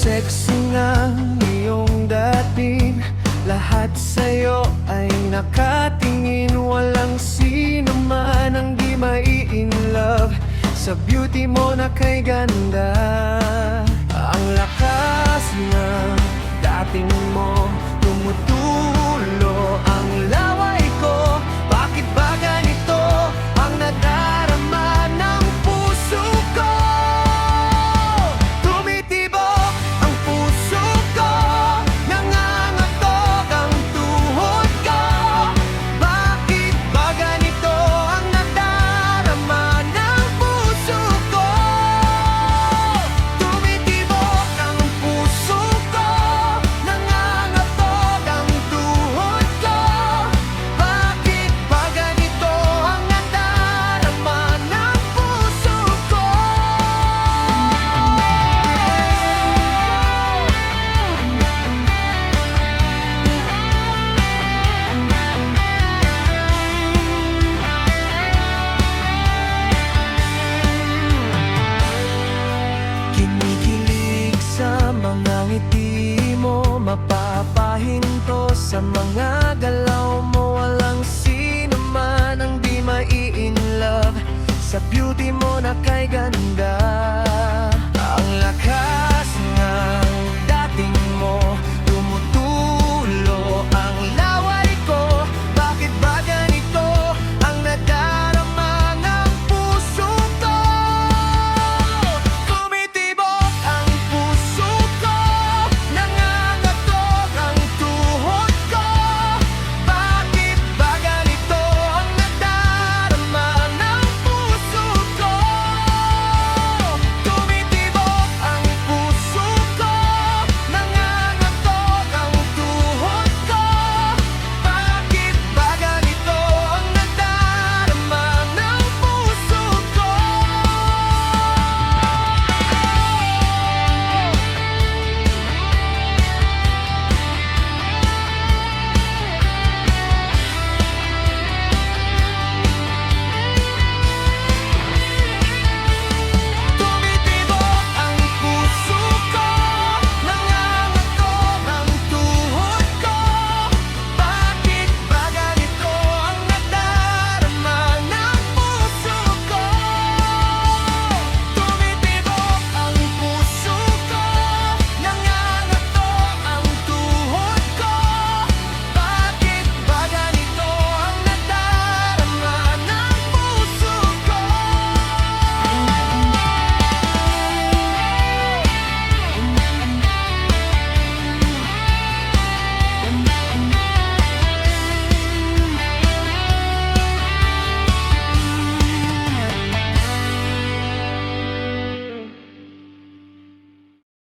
Sexy nga iyong dating, lahat sa'yo ay nakatingin. Walang sino man ang di mai-in love sa beauty mo na kay ganda. Ang lakas ng dating mo, tumutulo ang laway ko. Bakit ba ganito ang nadarama ng puso ko? Tumitibok ang puso ko, nangangatog ang tuhod ko. Bakit ba ganito ang nadarama ng puso ko? Tumitibok ang puso ko, nangangatog ang tuhod ko. Bakit ba ganito ang nadarama ng puso ko? Kinikilig sa mga ngiti mo, mapapahinto sa mga galaw mo. Walang sino man ang di mai-in love sa beauty mo na kay ganda.